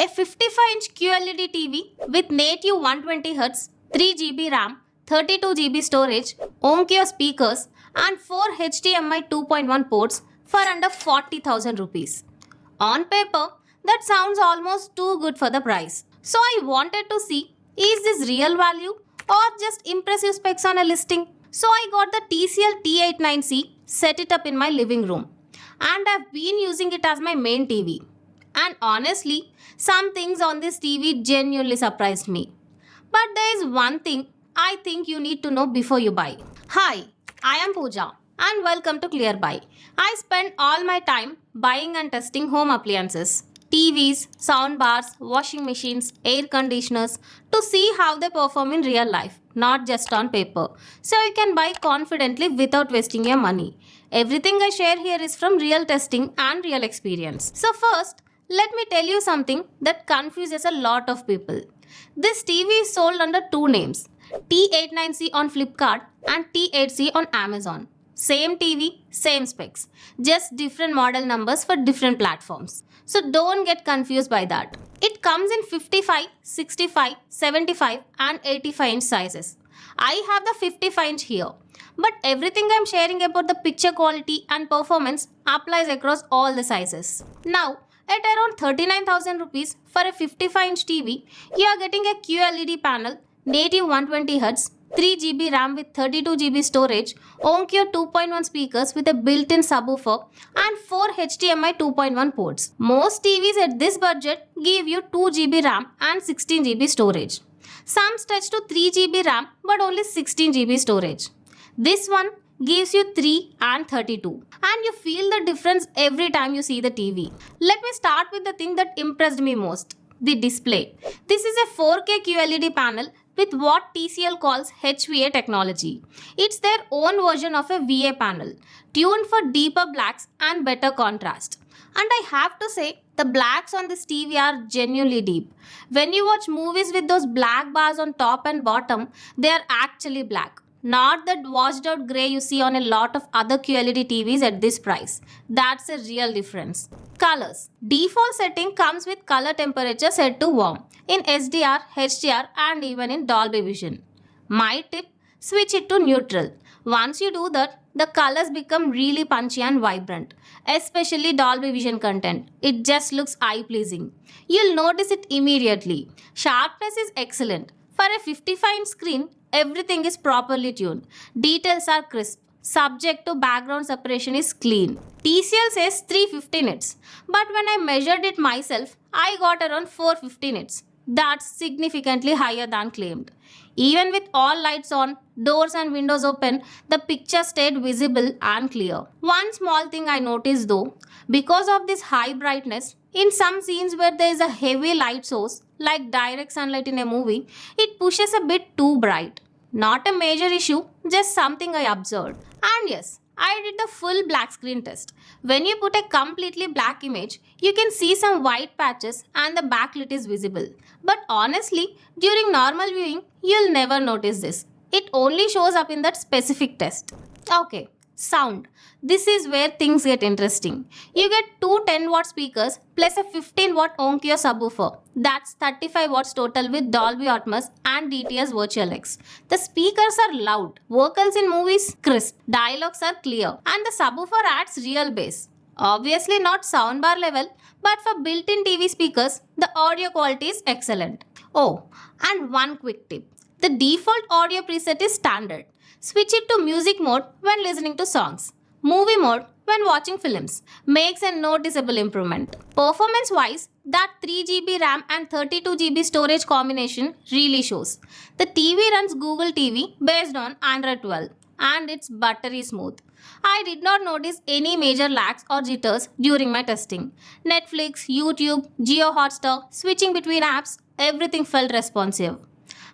A 55-inch QLED TV with native 120Hz, 3GB RAM, 32GB storage, ONKYO speakers and 4 HDMI 2.1 ports for under 40,000 rupees. On paper, that sounds almost too good for the price. So I wanted to see, is this real value or just impressive specs on a listing? So I got the TCL T89C, set it up in my living room, and I've been using it as my main TV. And honestly, some things on this TV genuinely surprised me. But there is one thing I think you need to know before you buy. Hi, I am Pooja and welcome to Clearbuy. I spend all my time buying and testing home appliances, TVs, soundbars, washing machines, air conditioners to see how they perform in real life, not just on paper. So you can buy confidently without wasting your money. Everything I share here is from real testing and real experience. So first, let me tell you something that confuses a lot of people. This TV is sold under two names, T89C on Flipkart and T8C on Amazon. Same TV, same specs, just different model numbers for different platforms. So don't get confused by that. It comes in 55, 65, 75 and 85 inch sizes. I have the 55 inch here. But everything I'm sharing about the picture quality and performance applies across all the sizes. Now, at around 39,000 rupees for a 55 inch TV, you are getting a QLED panel, native 120Hz, 3GB RAM with 32GB storage, ONKYO 2.1 speakers with a built-in subwoofer and 4 HDMI 2.1 ports. Most TVs at this budget give you 2GB RAM and 16GB storage. Some stretch to 3GB RAM but only 16GB storage. This one gives you 3 and 32 and you feel the difference every time you see the TV. Let me start with the thing that impressed me most, the display. This is a 4K QLED panel with what TCL calls HVA technology. It's their own version of a VA panel, tuned for deeper blacks and better contrast. And I have to say, the blacks on this TV are genuinely deep. When you watch movies with those black bars on top and bottom, they are actually black. Not that washed out grey you see on a lot of other QLED TVs at this price. That's a real difference. Colors. Default setting comes with color temperature set to warm in SDR, HDR and even in Dolby Vision. My tip, switch it to neutral. Once you do that, the colors become really punchy and vibrant, especially Dolby Vision content. It just looks eye-pleasing. You'll notice it immediately. Sharpness is excellent. For a 55-inch screen, everything is properly tuned. Details are crisp. Subject to background separation is clean. TCL says 350 nits, but when I measured it myself, I got around 450 nits. That's significantly higher than claimed. Even with all lights on, doors and windows open, the picture stayed visible and clear. One small thing I noticed though, because of this high brightness, in some scenes where there is a heavy light source, like direct sunlight in a movie, it pushes a bit too bright. Not a major issue, just something I observed. And yes, I did the full black screen test. When you put a completely black image, you can see some white patches and the backlit is visible. But honestly, during normal viewing, you'll never notice this. It only shows up in that specific test. Okay, sound. This is where things get interesting. You get two 10-watt speakers plus a 15-watt ONKYO subwoofer. That's 35 watts total with Dolby Atmos and DTS Virtual X. The speakers are loud, vocals in movies crisp, dialogues are clear, and the subwoofer adds real bass. Obviously not soundbar level, but for built-in TV speakers, the audio quality is excellent. Oh, and one quick tip. The default audio preset is standard. Switch it to music mode when listening to songs. Movie mode when watching films. Makes a noticeable improvement. Performance-wise, that 3GB RAM and 32GB storage combination really shows. The TV runs Google TV based on Android 12 and it's buttery smooth. I did not notice any major lags or jitters during my testing. Netflix, YouTube, Jio Hotstar, switching between apps, everything felt responsive.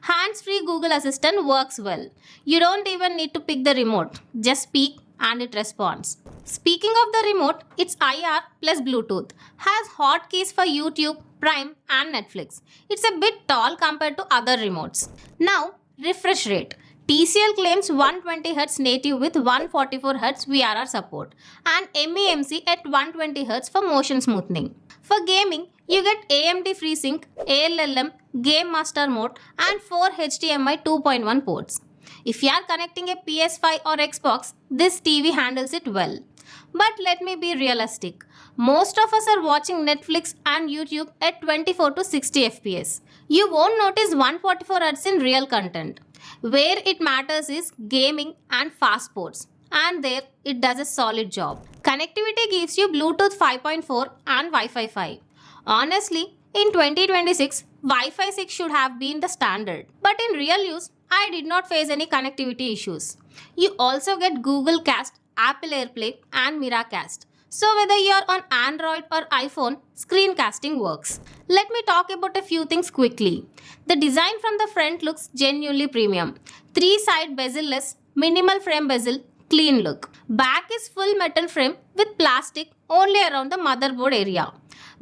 Hands-free Google Assistant works well. You don't even need to pick the remote. Just speak and it responds. Speaking of the remote, it's IR plus Bluetooth. Has hotkeys for YouTube, Prime and Netflix. It's a bit tall compared to other remotes. Now, refresh rate. TCL claims 120Hz native with 144Hz VRR support and MEMC at 120Hz for motion smoothing. For gaming, you get AMD FreeSync, ALLM, Game Master Mode and 4 HDMI 2.1 ports. If you are connecting a PS5 or Xbox, this TV handles it well. But let me be realistic. Most of us are watching Netflix and YouTube at 24 to 60 FPS. You won't notice 144 Hz in real content. Where it matters is gaming and fast ports. And there, it does a solid job. Connectivity gives you Bluetooth 5.4 and Wi-Fi 5. Honestly, in 2026, Wi-Fi 6 should have been the standard. But in real use, I did not face any connectivity issues. You also get Google Cast, Apple AirPlay and Miracast. So whether you're on Android or iPhone, screencasting works. Let me talk about a few things quickly. The design from the front looks genuinely premium. 3-side bezel-less, minimal frame bezel, clean look. Back is full metal frame with plastic only around the motherboard area.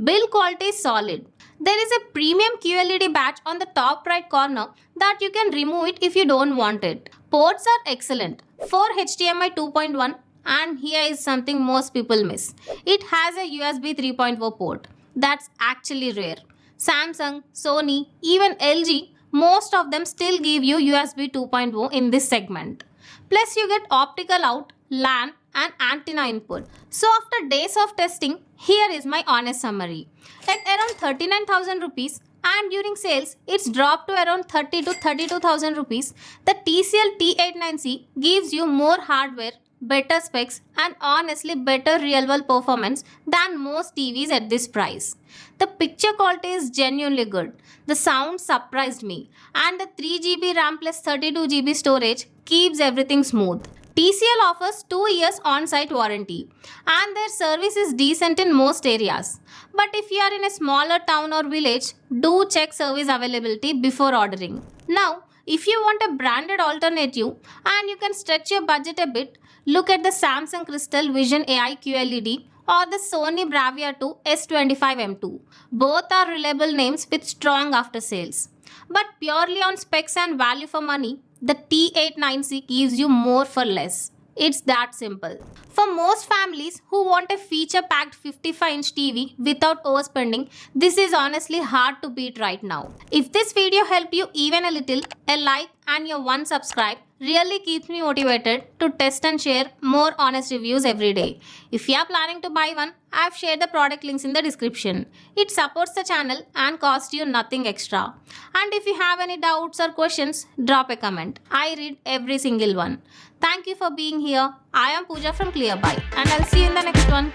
Build quality is solid. There is a premium QLED badge on the top right corner that you can remove it if you don't want it. Ports are excellent. 4 HDMI 2.1 and here is something most people miss. It has a USB 3.0 port. That's actually rare. Samsung, Sony, even LG, most of them still give you USB 2.0 in this segment. Plus you get optical out, LAN and antenna input. So after days of testing, here is my honest summary. At around 39,000 rupees and during sales, it's dropped to around 30 to 32,000 rupees. The TCL T89C gives you more hardware, better specs and honestly better real-world performance than most TVs at this price. The picture quality is genuinely good. The sound surprised me and the 3GB RAM plus 32GB storage keeps everything smooth. TCL offers 2 years on-site warranty and their service is decent in most areas. But if you are in a smaller town or village, do check service availability before ordering. Now, if you want a branded alternative and you can stretch your budget a bit, look at the Samsung Crystal Vision AI QLED or the Sony Bravia 2 S25M2. Both are reliable names with strong after sales. But purely on specs and value for money, the T89C gives you more for less. It's that simple. For most families who want a feature-packed 55-inch TV without overspending, this is honestly hard to beat right now. If this video helped you even a little, a like and your one subscribe really keeps me motivated to test and share more honest reviews every day. If you are planning to buy one, I have shared the product links in the description. It supports the channel and costs you nothing extra. And if you have any doubts or questions, drop a comment. I read every single one. Thank you for being here. I am Pooja from Clearbuy and I'll see you in the next one.